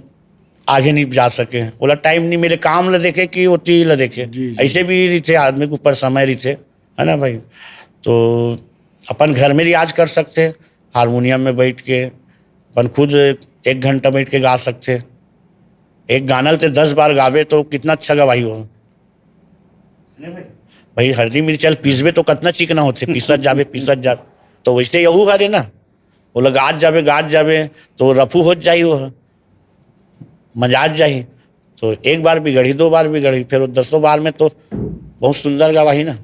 आगे नहीं जा सके, बोला टाइम नहीं मेरे काम ला देखे कि ओती ला देखे। ऐसे भी रहते आदमी के ऊपर समय रहते, है ना भाई। तो अपन घर में रियाज कर सकते, हारमोनियम में बैठ के अपन खुद 1 घंटा बैठ के गा सकते। एक गाना ते 10 बार गावे तो कितना अच्छा गवाही हो भाई। हल्दी मिर्चल पीसबे तो कितना चिकना होते, पीसत जावे तो वैसे यहू गा ना, बोला गाज जावे तो रफू हो जाई, वो मजाज जाही। तो 1 बार बिगड़ी 2 बार बिगड़ी, फिर 10 बार में तो बहुत सुंदर गवाही ना।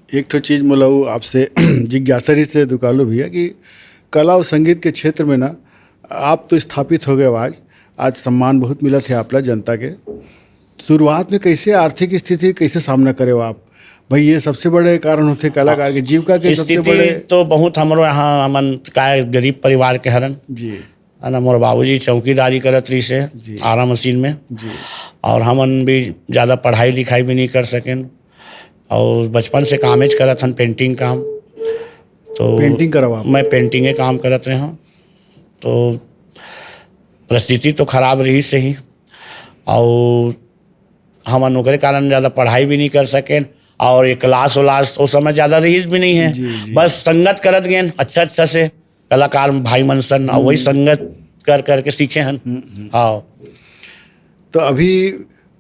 एक तो चीज़ मोलाऊ आपसे जिज्ञासा रही से दुकालो भैया कि कला और संगीत के क्षेत्र में ना आप तो स्थापित हो गए, आज सम्मान बहुत मिला थे आपला जनता के। शुरुआत में कैसे आर्थिक स्थिति कैसे सामना करे हो आप भाई? ये सबसे बड़े कारण होते कलाकार के जीविका के सबसे बड़े। तो बहुत हमारे यहाँ हमन का गरीब परिवार के हरन जी, है ना। मोर बाबूजी चौकीदारी करत रही से आरा मशीन में जी। और हमन भी ज़्यादा पढ़ाई लिखाई भी नहीं कर सकें और बचपन से कामेज करत हन, पेंटिंग काम। तो पेंटिंग करवा मैं पेंटिंगे काम करत रहे हूँ। तो परिस्थिति तो खराब रही से ही और हमन ओकरे कारण ज़्यादा पढ़ाई भी नहीं कर सकें और ये क्लास व्लास उस समय ज़्यादा रही भी नहीं है। जी। बस संगत करत गए अच्छा से कलाकार भाई मनसन और वही संगत कर करके सीखे हन। हाँ। तो अभी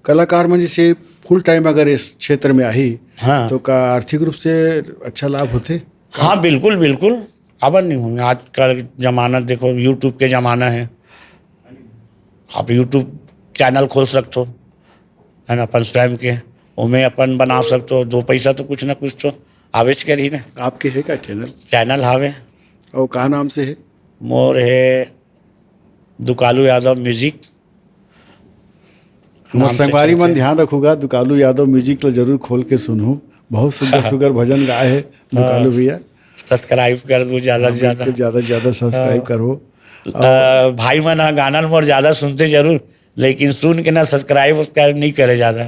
कलाकार में जैसे फुल टाइम अगर इस क्षेत्र में आई, हाँ तो का आर्थिक रूप से अच्छा लाभ होते? हाँ बिल्कुल बिल्कुल, खबर नहीं होंगे। आज का जमाना देखो, यूट्यूब के ज़माना है, आप यूट्यूब चैनल खोल सकते हो, है ना। अपन स्वयं के उमें अपन बना सकते हो, 2 पैसा तो कुछ ना कुछ तो आवेज कर ही ना। आपके है क्या चैनल हावे? और कहाँ नाम से है? मोर है दुकालू यादव म्यूजिक। मोर संगवारी मन ध्यान रखूंगा, दुकालू यादव म्यूजिक तो जरूर खोल के सुनूँ। बहुत सुंदर भजन गाए है दुकालू भैया। सब्सक्राइब कर दो ज़्यादा से ज़्यादा सब्सक्राइब करो। भाई मन गाना मोर ज़्यादा सुनते जरूर, लेकिन सुन के ना सब्सक्राइब नहीं करे ज़्यादा,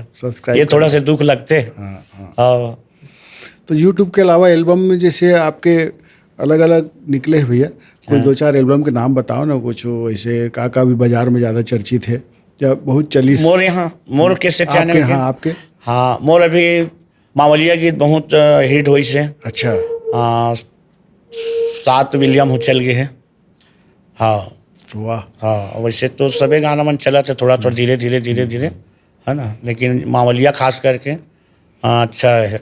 ये थोड़ा से दुख लगते। हाँ। तो यूट्यूब के अलावा एल्बम में जैसे आपके अलग अलग निकले हैं भैया, कोई 2-4 एल्बम के नाम बताओ ना। कुछ ऐसे का भी बाजार में ज़्यादा चर्चित है या बहुत चली? मोर यहाँ मोर कैसे चैनल हाँ आपके? हाँ मोर अभी मावलिया गीत बहुत हिट हुई से। अच्छा। 7 विलियम हो चल गए हैं। हाँ वाह। हाँ वैसे तो सभी गाना मन चला थे, थोड़ा धीरे धीरे है ना। लेकिन मावलिया खास करके अच्छा है,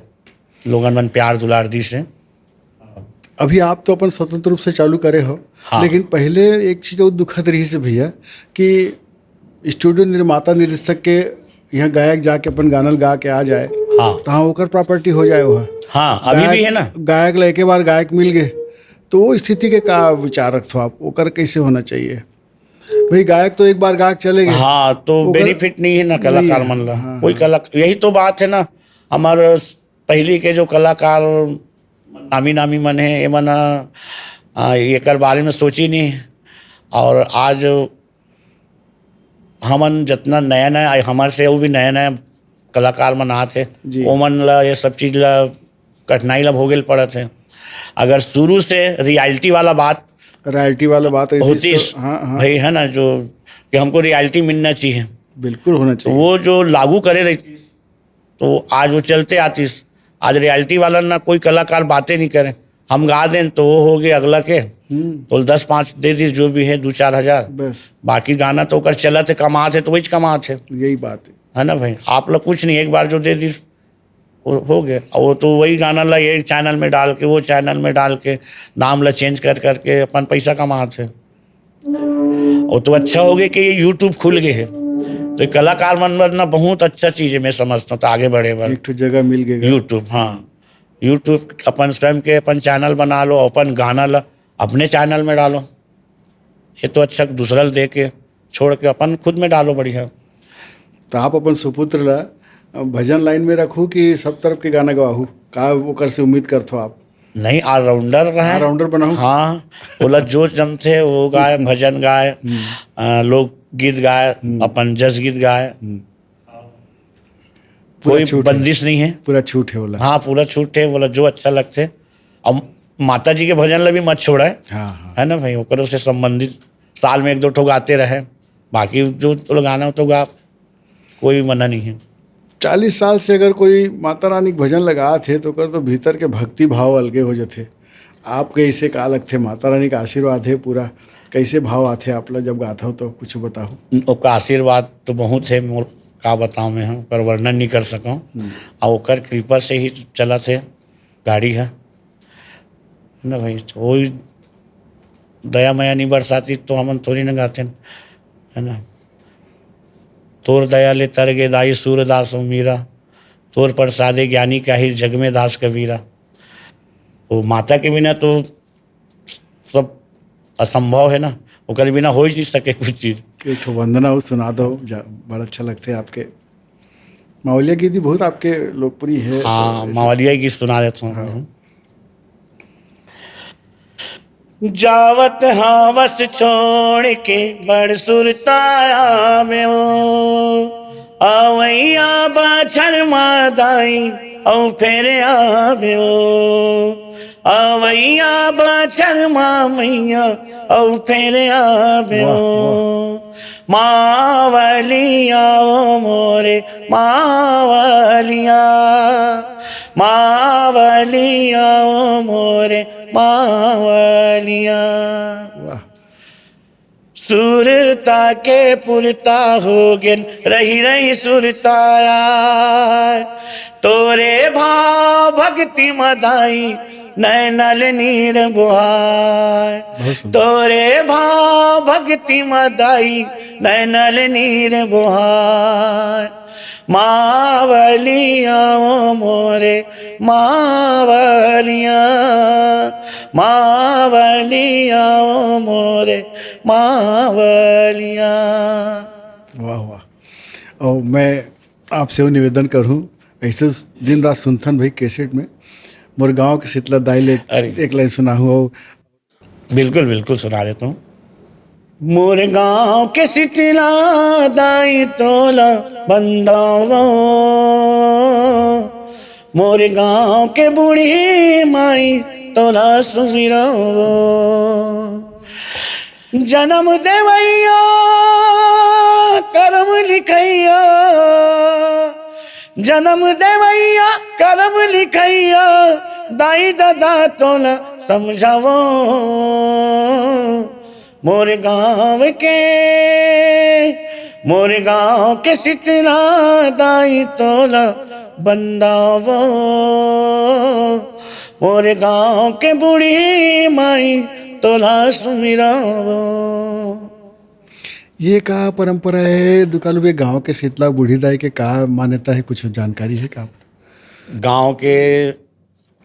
लोगन मन प्यार दुलार दी से। अभी आप तो अपन स्वतंत्र रूप से चालू करे हो। हाँ। लेकिन पहले एक चीज़ और दुखद रही से भैया कि स्टूडियो निर्माता निर्देशक के यहाँ गायक जाके अपन गाना गा के आ जाए, हाँ तो हाँ ओकर प्रॉपर्टी हो जाए वह। हाँ अभी भी है ना। गायक ला एक बार गायक मिल गए तो वो स्थिति के का विचार रखते हो आप? ओकर कैसे होना चाहिए भाई? गायक तो एक बार गायक चले गए, हाँ तो बेनिफिट नहीं है ना कलाकार मन ला। हाँ, कोई कलाकार, यही तो बात है ना। हमारे पहले के जो कलाकार नामी मन है, ये मन एक बारे में सोची नहीं। और आज हमन जितना नया हमारे से वो भी नया कलाकार मन आते, वो मन ला ये सब चीज़ ला कठिनाई ला भोगल पड़त है। अगर शुरू से रियलिटी वाला बात होती हाँ। भाई है ना, जो कि हमको रियलिटी मिलना चाहिए, बिल्कुल होना चाहिए। तो वो जो लागू करे रहती तो आज वो चलते आती। आज रियलिटी वाला ना कोई कलाकार बातें नहीं करे, हम गा दें तो वो हो गए अगला के तो 10-5 दे दी जो भी है 2-4 हज़ार, बस बाकी गाना तो कर चला थे कमाते तो वही कमाते। यही बात है ना भाई। आप लोग कुछ नहीं, एक बार जो दे दी वो हो गया। और वो तो वही गाना ला एक चैनल में डाल के वो चैनल में डाल के नाम ला चेंज कर करके अपन पैसा कमा थे। और तो अच्छा हो गया कि ये यूट्यूब खुल गए है, तो ये कलाकार मन बनना बहुत अच्छा चीज़ है, मैं समझता हूँ। तो आगे बढ़े बढ़ एक तो जगह मिल गई। यूट्यूब, हाँ, यूट्यूब अपन स्वयं के अपन चैनल बना लो, अपन गाना ला अपने चैनल में डालो। ये तो अच्छा दूसरा दे के छोड़ के अपन खुद में डालो, बढ़िया। तो आप अपन सुपुत्र ला भजन लाइन में रखू कि सब तरफ के गाना गवाहू का ओकर से उम्मीद करथो आप? नहीं, ऑलराउंडर रहे, ऑलराउंडर बनाऊं। हाँ, बोला जो जमते वो गाय, भजन गाय, लोक गीत गाय, अपन जस गीत गाय, कोई बंदिश नहीं है, पूरा छूट है बोला। हाँ, पूरा छूट है बोला, जो अच्छा लगते। अब माता जी के भजन ला भी मत छोड़ा है, हाँ। है ना भाई, ओकरों से संबंधित साल में 1-2 ठो गाते रहे, बाकी जो तो गाना हो तो गा, कोई मना नहीं है। 40 साल से अगर कोई माता रानी के भजन लगा थे तो कर तो भीतर के भक्ति भाव अलगे हो जाते। आप कैसे का लगते? माता रानी का आशीर्वाद है पूरा, कैसे भाव आते आप लोग जब गाता हो? तो कुछ बताओ। ओकर आशीर्वाद तो बहुत है, मोर का बताऊँ मैं, हम ओकर वर्णन नहीं कर सकूँ। और ओकर कृपा से ही चला थे गाड़ी है ना भाई। तो वही दया माया नहीं बरसाती तो हमन थोड़ी ना गाते, है ना। तोर दया ले तर गे दाई सूरदास मीरा, तोर प्रसादे ज्ञानी का ही जग में दास कबीरा। तो माता के बिना तो सब असंभव है ना, ओकर बिना हो ही नहीं सके कुछ चीज़। एक ठो वंदना हो सुना दो, बड़ा अच्छा लगते हैं आपके। मावलिया गीत बहुत आपके लोकप्रिय है। हाँ, तो मावलिया गीत सुना देता हूँ। हाँ। जावत हावस छोड़ के बड़ सुरताया में आवैया बाछर मादाई औ फिर आव्यो, आवैया बाछर मैया औ फिर आव्यो। मावलिया ओ मोरे मावलिया, मावलिया ओ मोरे मावलिया। वाह। सुरता के पुरता हो गेन रही रही सुरताया, तोरे भाव भक्ति मदाई नैनल नीर बुहाय, तोरे भाव भक्ति मदाई नैनल नीर बुहाय। मावलिया ओ मोरे मावलिया, मावलिया ओ मोरे मावलिया। वाह वाह। और मैं आपसे वो निवेदन करूं, ऐसे दिन रात सुनथन भाई कैसेट में मोर गाँव के शीतला दाई एक लाइन सुना हूँ। बिल्कुल बिल्कुल सुना देता हूँ। मोर गाँव के शीतला दाई तोला बंदावो, मोर गाँव के बूढ़ी माई तोला सुमिरावो। जन्म देवैया कर्म लिखैया, जन्म देवैया कर्म लिखैया, दाई दादा तोला समझावो। मोर गाँव के शीतला दाई तोला बंदावो, मोर गाँव के बूढ़ी माई तोला सुमिरावो। ये का परंपरा है दुकालू के गांव के शीतला बूढ़ी दाई के का मान्यता है? कुछ जानकारी है का? गांव के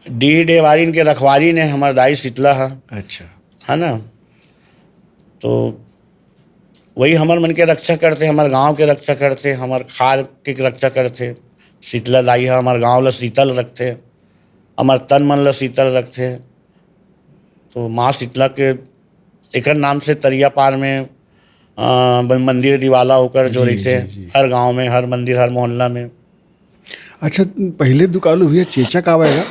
डी डेवारीन के रखवारी ने हमार दाई शीतला है। अच्छा, है ना। तो वही हमार मन के रक्षा करते, हमारे गांव के रक्षा करते, हमार खाल के रक्षा करते। शीतला दाई है हमारे गांव ला शीतल रखते, हमार तन मन ला शीतल रखते। तो माँ शीतला के एक नाम से तरिया पार में मंदिर दिवाला होकर जो रहते हर गांव में, हर मंदिर, हर मोहल्ला में। अच्छा, पहले दुकालू भैया चेचक आवेगा,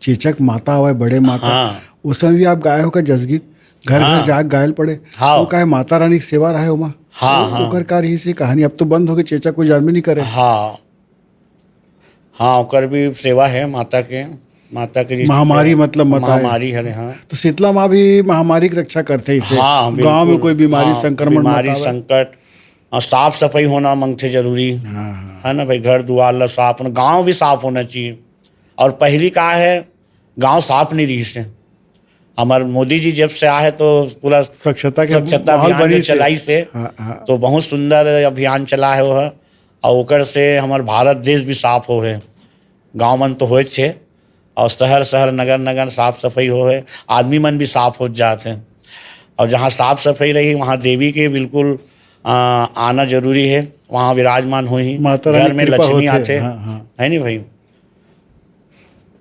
चेचक माता आवे, बड़े माता। हाँ। उस समय भी आप गाए हो का जसगीत घर घर जाग गायल पड़े? हाँ। वो का माता रानी की सेवा रहे उमा। हाँ। ओकर का रही से कहानी, अब तो बंद हो गई, चेचक कोई जानबे नहीं करे। हाँ हाँ, ओकर भी सेवा है माता के, माता के महामारी मतलब महामारी है। हाँ, तो शीतला माँ भी महामारी की रक्षा करते हैं इसे। हाँ, गांव में कोई बीमारी संक्रमण बीमारी संकट साफ सफाई होना मंगते जरूरी हाँ हाँ है ना भाई, घर दुआर ला साफ होना, गांव भी साफ होना चाहिए। और पहली का है गांव साफ नहीं रही से, हमारे मोदी जी जब से आए तो पूरा स्वच्छता के स्वच्छता माहौल अभियान बनी जो से। चलाई से, हाँ हाँ तो बहुत सुंदर अभियान चला है वह। और ओकर से हमार भारत देश भी साफ हो है, गाँव मन तो होए छे, और शहर शहर नगर नगर साफ सफाई हो है, आदमी मन भी साफ हो जाते हैं। और जहाँ साफ सफाई रही वहाँ देवी के बिल्कुल आना जरूरी है, वहाँ विराजमान हुई, माता रानी घर में कृपा लक्ष्मी होते। आते, हाँ हाँ है नहीं भाई।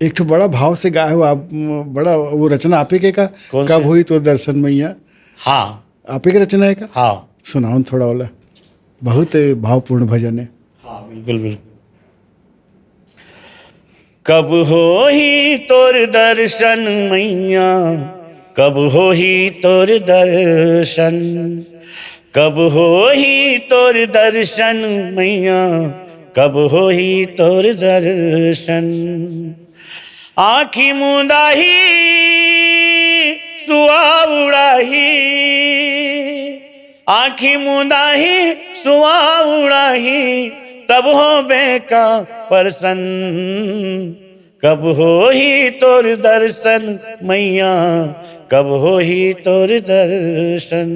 एक तो बड़ा भाव से गाए हो आप, बड़ा वो रचना आप ही के का कौन कब से? हुई तो दर्शन मैया, हाँ आप ही की रचना है का? हाँ सुनाओ न थोड़ा वाला, बहुत भावपूर्ण भजन है। हाँ बिल्कुल बिल्कुल। कब हो ही तोर दर्शन मैया, कब हो ही तोर दर्शन, कब हो ही तोर दर्शन मैया, कब हो ही तोर दर्शन। आँखी मुंदाही सुआ उड़ाही, आँखी मुंदाही सुआ उड़ाही, तब हो बेका परसन, कब हो ही तोर दर्शन मैया, कब हो ही तोर दर्शन।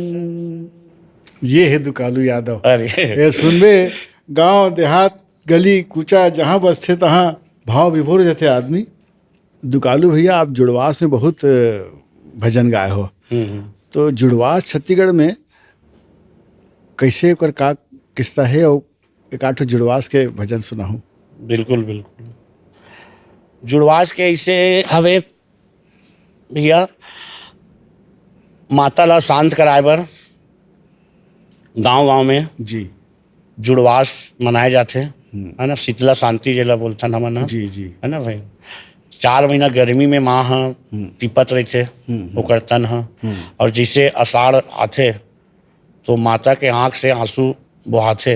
ये है दुकालू यादव। अरे ये सुनबे गांव देहात गली कूचा जहाँ बसते तहाँ भाव विभोर जाते आदमी। दुकालू भैया आप जुड़वास में बहुत भजन गाए हो, तो जुड़वास छत्तीसगढ़ में कैसे ओकर का किस्सा है, और एक आठ जुड़वास के भजन सुनाऊं। बिल्कुल बिल्कुल। जुड़वास के ऐसे हवे भैया, माता ला शांत कराए बर गांव गांव में जी जुड़वास मनाए जाते है ना, शीतला शांति जेला बोलथन हमन ह, जी जी है ना भाई। 4 महीना गर्मी में माँ ह तिपत रहते ओकर तन ह, और जैसे आषाढ़ आथे तो माता के आँख से आंसू बहाथे,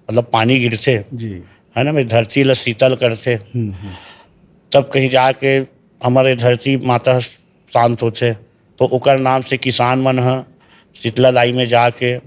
मतलब पानी गिरते, जी है ना भाई, धरती ला शीतल करते। तब कहीं जाके हमारे धरती माता शांत होते, तो ओकर नाम से किसान मन ह शीतला दाई में जाके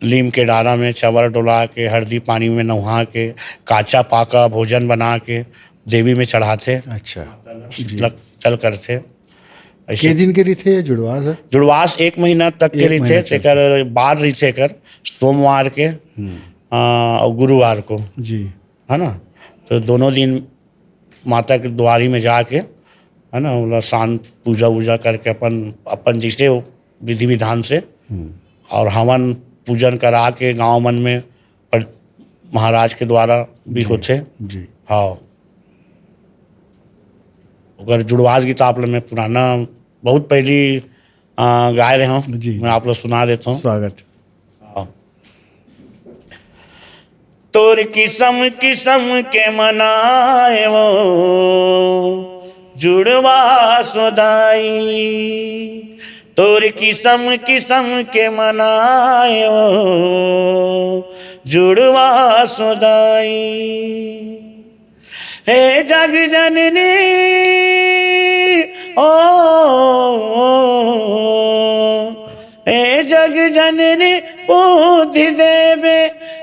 लीम के डारा में चावल डोला के, हल्दी पानी में नहा के, काचा पाका भोजन बना के देवी में चढ़ाते, अच्छा शीतला चल करते। के ऐसे दिन के लिए थे जुड़वास है? जुड़वास 1 महीना तक के 1 लिए महीना थे, तेकर बार रही थे कर सोमवार के और गुरुवार को, जी है ना। तो दोनों दिन माता के द्वारी में जाके, है ना, मतलब शांत पूजा वूजा करके अपन अपन जैसे हो विधि विधान से, और हवन पूजन करा के गांव मन में महाराज के द्वारा भी होते। जी हाँ, अगर जुड़वास गीत आप लोग में पुराना बहुत पहली गाए रहे हूँ, जी मैं आप लोग सुना देता हूँ। स्वागत। तोर किस्म किस्म के मनाए वो जुड़वा सोदाई, तोर किस्म किस्म के मनाए वो जुड़वा सोदाई। हे जग जननी ओ, हे जग जननी बुद्धि देवे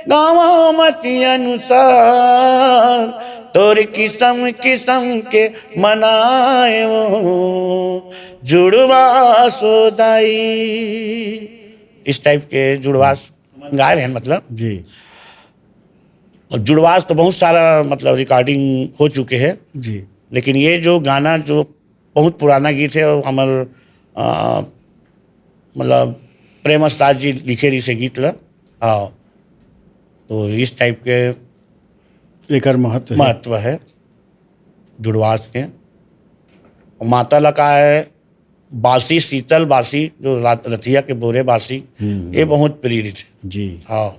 गाँव मति अनुसार, तोर किस्म किस्म के मनाए वो जुड़वा सोदाई। इस टाइप के जुड़वास गाए हैं मतलब। जी और जुड़वास तो बहुत सारा मतलब रिकॉर्डिंग हो चुके हैं, जी लेकिन ये जो गाना जो बहुत पुराना गीत है, हमार मतलब प्रेम उस्ताद जी लिखे रही से गीत ला। हाँ, तो इस टाइप के एक महत्व है। महत्व है जुड़वास के। और माता ला का है बासी, शीतल बासी, जो रतिया के बोरे बासी, ये बहुत प्रेरित है। जी हाँ,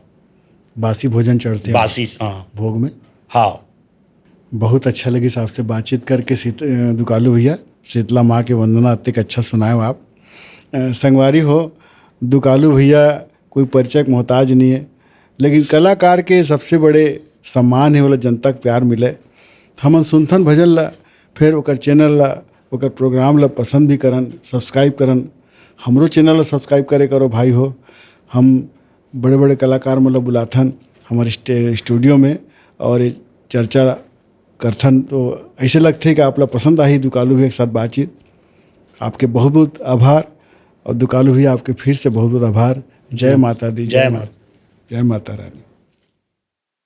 बासी भोजन चढ़ते हैं बासी, हाँ भोग में। हाँ। बहुत अच्छा लगी साहब से बातचीत करके। दुकालू भैया शीतला माँ के वंदना अत्यंत अच्छा सुनाए हो आप। संगवारी हो, दुकालू भैया कोई परिचय के मोहताज नहीं है, लेकिन कलाकार के सबसे बड़े सम्मान है वाला जनता के प्यार मिले। हमन सुनथन भजन ला, फिर ओकर चैनल ला, ओकर प्रोग्राम ला पसंद भी करन, सब्सक्राइब करन। हमरो चैनल ला सब्सक्राइब करे करो भाई हो। हम बड़े बड़े कलाकार मतलब बुलाथन हमारे स्टूडियो में और ये चर्चा करथन, तो ऐसे लगते कि आप लोग पसंद आई दुकालू भैया के साथ बातचीत। आपके बहुत बहुत आभार, और दुकालू भैया आपके फिर से बहुत बहुत आभार। जय माता दी, जय माता। जय माता रानी।